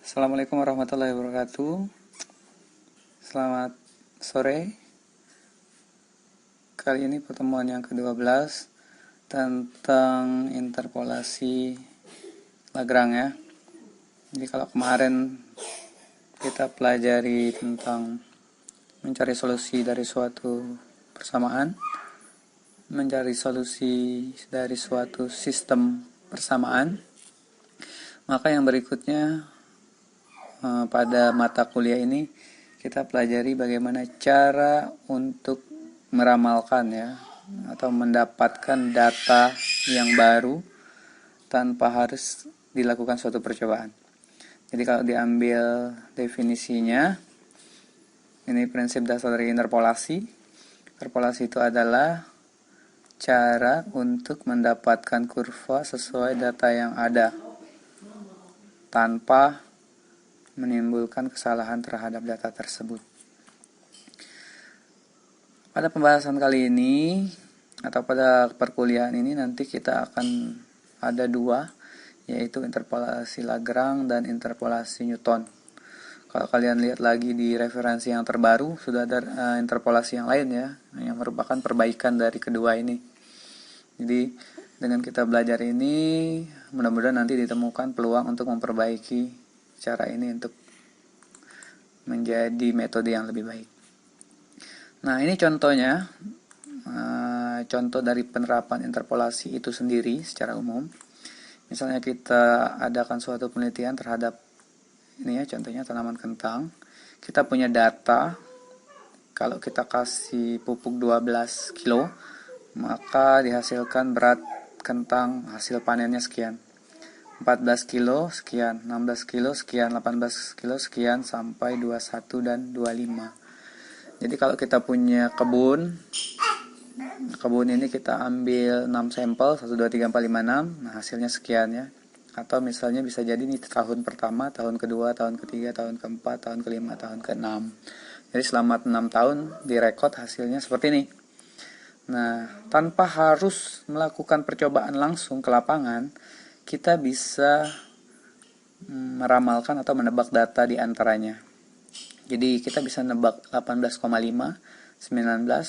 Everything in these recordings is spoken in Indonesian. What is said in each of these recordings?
Assalamualaikum warahmatullahi wabarakatuh. Selamat sore. Kali ini pertemuan yang ke-12 tentang interpolasi Lagrange ya. Jadi kalau kemarin kita pelajari tentang mencari solusi dari suatu persamaan, mencari solusi dari suatu sistem persamaan, maka yang berikutnya pada mata kuliah ini kita pelajari bagaimana cara untuk meramalkan ya atau mendapatkan data yang baru tanpa harus dilakukan suatu percobaan. Jadi kalau diambil definisinya, ini prinsip dasar dari interpolasi. Interpolasi itu adalah cara untuk mendapatkan kurva sesuai data yang ada tanpa menimbulkan kesalahan terhadap data tersebut. Pada pembahasan kali ini atau pada perkuliahan ini nanti kita akan ada dua, yaitu interpolasi Lagrange dan interpolasi Newton. Kalau kalian lihat lagi di referensi yang terbaru, sudah ada interpolasi yang lain ya, yang merupakan perbaikan dari kedua ini. Jadi dengan kita belajar ini, mudah-mudahan nanti ditemukan peluang untuk memperbaiki cara ini untuk menjadi metode yang lebih baik. Nah, ini contohnya, contoh dari penerapan interpolasi itu sendiri secara umum. Misalnya kita adakan suatu penelitian terhadap ini ya, contohnya tanaman kentang. Kita punya data, kalau kita kasih pupuk 12 kilo, maka dihasilkan berat kentang hasil panennya sekian. 14 kilo sekian, 16 kilo sekian, 18 kilo sekian, sampai 21 dan 25. Jadi kalau kita punya kebun ini kita ambil 6 sampel, 1, 2, 3, 4, 5, 6, nah hasilnya sekian ya. Atau misalnya bisa jadi ini tahun pertama, tahun kedua, tahun ketiga, tahun keempat, tahun kelima, tahun keenam. Jadi selama 6 tahun direkod hasilnya seperti ini. Nah, tanpa harus melakukan percobaan langsung ke lapangan, kita bisa meramalkan atau menebak data di antaranya. Jadi kita bisa nebak 18,5, 19,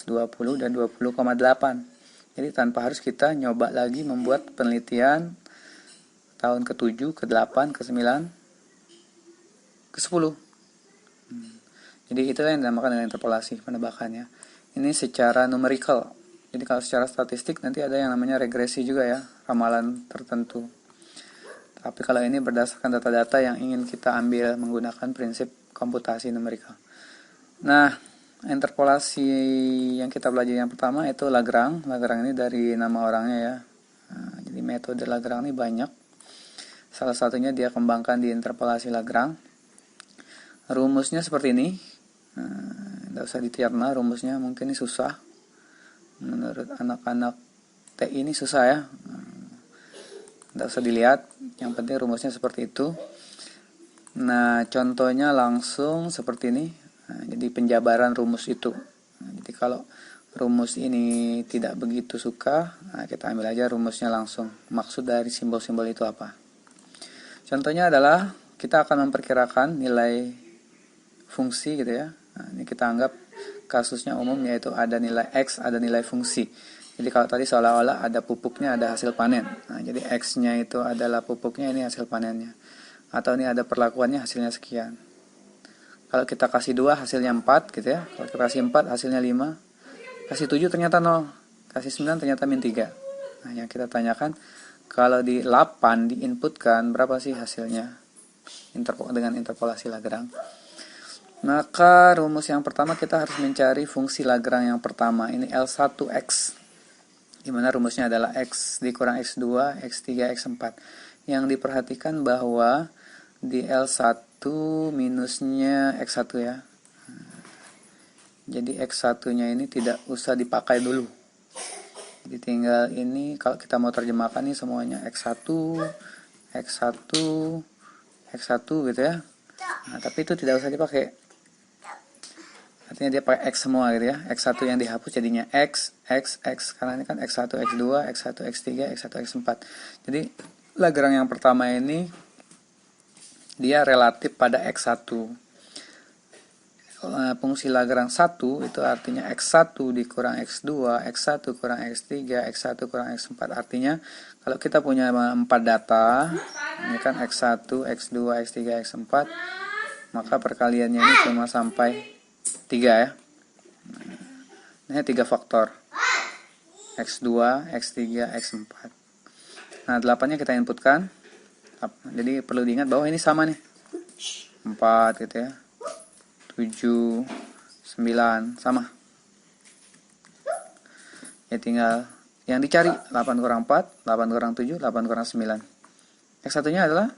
20, dan 20,8. Jadi tanpa harus kita nyoba lagi membuat penelitian tahun ke-7, ke-8, ke-9, ke-10. Jadi itulah yang dinamakan dengan interpolasi penebakannya. Ini secara numerical. Jadi kalau secara statistik nanti ada yang namanya regresi juga ya, ramalan tertentu. Tapi kalau ini berdasarkan data-data yang ingin kita ambil menggunakan prinsip komputasi numerikal. Nah, interpolasi yang kita belajar yang pertama itu Lagrange. Lagrange ini dari nama orangnya ya. Nah, jadi metode Lagrange ini banyak. Salah satunya dia kembangkan di interpolasi Lagrange. Rumusnya seperti ini. Tidak usah ditiarna rumusnya, mungkin ini susah. Menurut anak-anak TI ini susah ya. Tidak usah dilihat, yang penting rumusnya seperti itu. Nah, contohnya langsung seperti ini. Nah, jadi penjabaran rumus itu. Nah, jadi kalau rumus ini tidak begitu suka, nah kita ambil aja rumusnya langsung. Maksud dari simbol-simbol itu apa? Contohnya adalah kita akan memperkirakan nilai fungsi gitu ya. Nah, ini kita anggap kasusnya umum, yaitu ada nilai X, ada nilai fungsi. Jadi kalau tadi seolah-olah ada pupuknya, ada hasil panen. Nah, jadi X-nya itu adalah pupuknya, ini hasil panennya. Atau ini ada perlakuannya, hasilnya sekian. Kalau kita kasih 2, hasilnya 4 gitu ya. Kalau kita kasih 4, hasilnya 5. Kasih 7 ternyata 0. Kasih 9 ternyata min 3. Nah, yang kita tanyakan, kalau di 8 diinputkan, berapa sih hasilnya? Dengan interpolasi Lagrange. Maka rumus yang pertama kita harus mencari fungsi Lagrange yang pertama. Ini L1X. Dimana rumusnya adalah X dikurang X2, X3, X4. Yang diperhatikan bahwa di L1 minusnya X1 ya. Jadi X1 nya ini tidak usah dipakai dulu. Jadi tinggal ini kalau kita mau terjemahkan nih semuanya X1, X1, X1 gitu ya. Nah, tapi itu tidak usah dipakai. Artinya dia pakai X semua gitu ya. X1 yang dihapus jadinya X, X, X. Karena ini kan X1, X2, X1, X3, X1, X4. Jadi Lagrange yang pertama ini dia relatif pada X1. Fungsi Lagrange 1 itu artinya X1 dikurang X2, X1 kurang X3, X1 kurang X4. Artinya kalau kita punya 4 data, ini kan X1, X2, X3, X4, maka perkaliannya ini cuma sampai 3 ya. Ini 3 faktor. X2, X3, X4. Nah, 8-nya kita inputkan. Jadi perlu diingat bahwa ini sama nih. 4 gitu ya. 7, 9 sama. Ya tinggal yang dicari 8 kurang 4, 8 kurang 7, 8 kurang 9. X1 nya adalah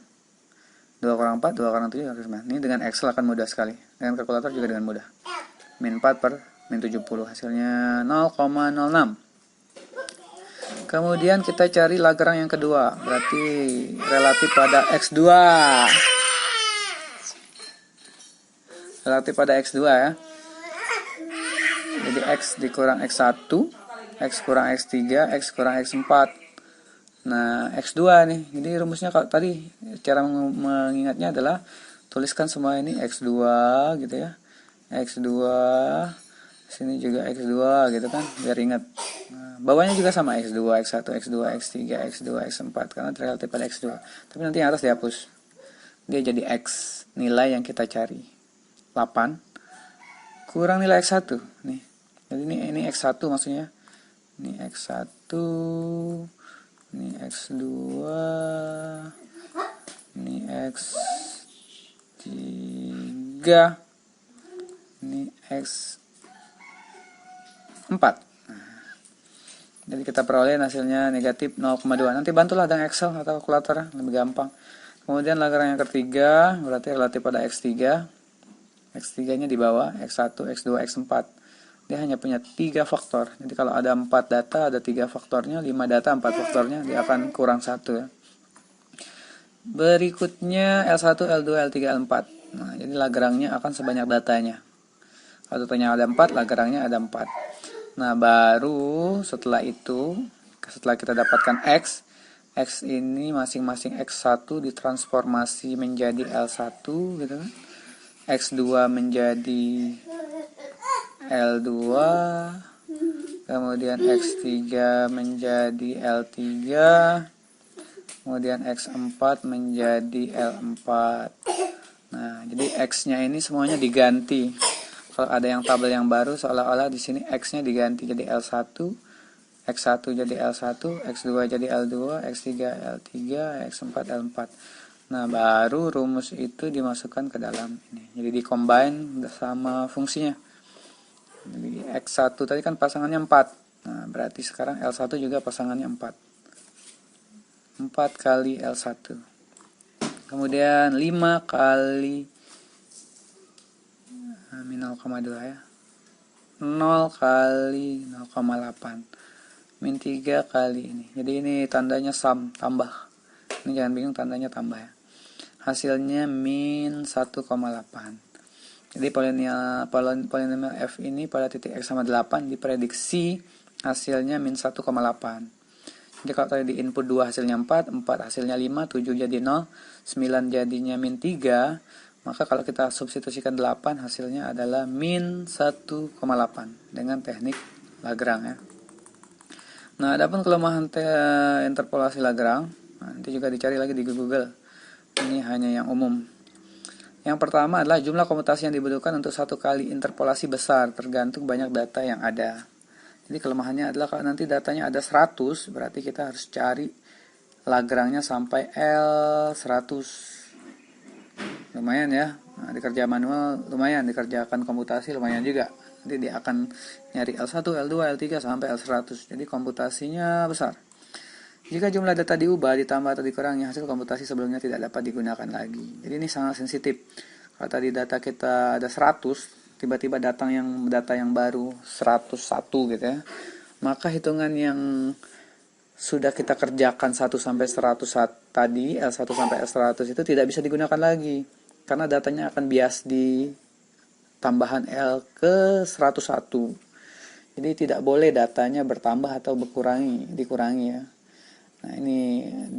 2 kurang 4, 2 kurang 7, 2 kurang 9. Ini dengan Excel akan mudah sekali. Dengan kalkulator juga dengan mudah. Min 4 per min 70, hasilnya 0,06. Kemudian kita cari Lagrange yang kedua, berarti relatif pada X2. Relatif pada X2 ya. Jadi X dikurang X1, X kurang X3, X kurang X4. Nah, X2 nih. Jadi rumusnya kalau tadi cara mengingatnya adalah tuliskan semua ini X2 gitu ya. X2, sini juga X2 gitu kan, biar ingat. Nah, bawahnya juga sama X2, X1, X2, X3, X2, X4 karena relatif pada X2. Tapi nanti yang atas dihapus. Dia jadi X, nilai yang kita cari. 8 kurang nilai X1 nih. Jadi ini X1 maksudnya. Ini X1, ini X2, ini X3, ini X4. Jadi kita peroleh hasilnya negatif 0,2. Nanti bantulah dengan Excel atau kalkulator, lebih gampang. Kemudian Lagrange yang ketiga berarti relatif pada X3. X3 nya di bawah, X1, X2, X4. Dia hanya punya 3 faktor. Jadi kalau ada 4 data, ada 3 faktornya, 5 data, 4 faktornya, dia akan kurang 1 ya. Berikutnya L1, L2, L3, L4. Nah, jadi Lagrange-nya akan sebanyak datanya. Kalau datanya ada 4, Lagrange-nya ada 4. Nah, baru setelah itu, setelah kita dapatkan X ini masing-masing X1 ditransformasi menjadi L1 gitu kan. X2 menjadi L2, kemudian X3 menjadi L3, kemudian X4 menjadi L4. Nah, jadi X-nya ini semuanya diganti. Kalau ada yang tabel yang baru, seolah-olah di sini X-nya diganti jadi L1, X1 jadi L1, X2 jadi L2, X3 L3, X4 L4. Nah, baru rumus itu dimasukkan ke dalam ini. Jadi di-combine sama fungsinya. Jadi X1 tadi kan pasangannya 4. Nah, berarti sekarang L1 juga pasangannya 4. 4 kali L1. Kemudian 5 kali min 0,2 ya. 0 kali 0,8. Min 3 kali ini. Jadi ini tandanya sum, tambah. Ini jangan bingung, tandanya tambah ya. Hasilnya min 1,8. Jadi polinomial F ini pada titik X sama 8 diprediksi hasilnya min 1,8. Jadi kalau tadi di input 2 hasilnya 4, 4 hasilnya 5, 7 jadi 0, 9 jadinya min 3, maka kalau kita substitusikan 8 hasilnya adalah min 1,8 dengan teknik Lagrange ya. Nah, adapun kelemahan interpolasi Lagrange, nanti juga dicari lagi di Google. Ini hanya yang umum. Yang pertama adalah jumlah komputasi yang dibutuhkan untuk satu kali interpolasi besar, tergantung banyak data yang ada. Jadi kelemahannya adalah kalau nanti datanya ada 100, berarti kita harus cari Lagrange-nya sampai L100. Lumayan ya. Nah, dikerja manual lumayan, dikerjakan komputasi lumayan juga. Nanti dia akan nyari L1, L2, L3 sampai L100. Jadi komputasinya besar. Jika jumlah data diubah, ditambah atau dikurangi, hasil komputasi sebelumnya tidak dapat digunakan lagi. Jadi ini sangat sensitif. Kalau tadi data kita ada 100, tiba-tiba data yang baru 101 gitu ya. Maka hitungan yang sudah kita kerjakan 1 sampai 100 tadi, L1 sampai L100 itu tidak bisa digunakan lagi. Karena datanya akan bias di tambahan L ke 101. Jadi tidak boleh datanya bertambah atau dikurangi ya. Nah, ini 2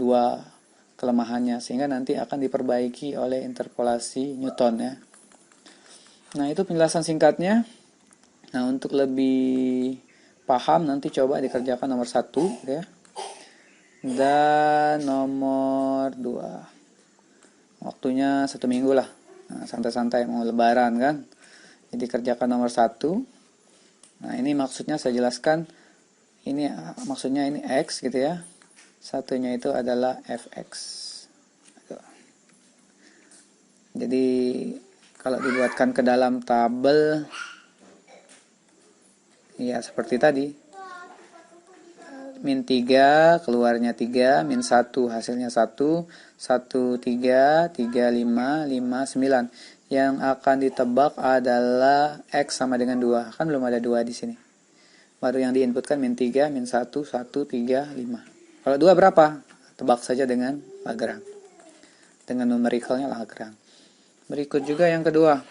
kelemahannya, sehingga nanti akan diperbaiki oleh interpolasi Newton ya. Nah, itu penjelasan singkatnya. Nah, untuk lebih paham nanti coba dikerjakan nomor 1 ya. Dan nomor 2. Waktunya 1 minggu lah. Nah, santai-santai mau lebaran kan. Jadi kerjakan nomor 1. Nah, ini maksudnya saya jelaskan. Ini maksudnya ini X gitu ya. Satunya itu adalah fx. Jadi kalau dibuatkan ke dalam tabel ya seperti tadi, min 3 keluarnya 3, min 1 hasilnya 1, 1, 3, 3, 5, 5, 9. Yang akan ditebak adalah X sama dengan 2. Kan belum ada 2 di sini. Baru yang diinputkan min 3, min 1, 1, 3, 5. Kalau 2 berapa? Tebak saja dengan Lagrange. Dengan numericalnya Lagrange. Berikut juga yang kedua.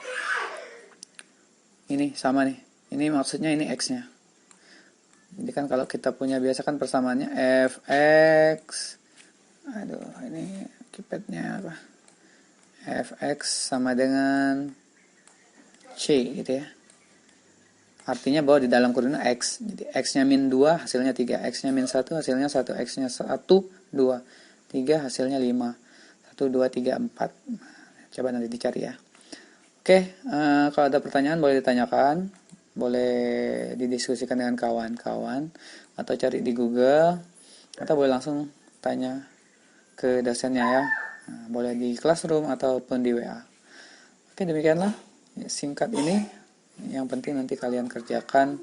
Ini sama nih. Ini maksudnya ini X-nya. Jadi kan kalau kita punya biasa kan persamaannya fx. Aduh, ini keypadnya apa? Fx sama dengan C gitu ya. Artinya bahwa di dalam kurung X. Jadi X-nya min 2 hasilnya 3. X-nya min 1 hasilnya 1. X-nya 1, 2. 3 hasilnya 5. 1, 2, 3, 4. Coba nanti dicari ya. Oke, kalau ada pertanyaan boleh ditanyakan. Boleh didiskusikan dengan kawan-kawan. Atau cari di Google. Atau boleh langsung tanya ke dosennya ya. Boleh di Classroom ataupun di WA. Oke, demikianlah singkat ini. Yang penting nanti kalian kerjakan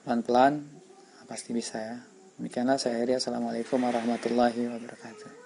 pelan-pelan, pasti bisa ya. Demikianlah saya Heri. Assalamualaikum warahmatullahi wabarakatuh.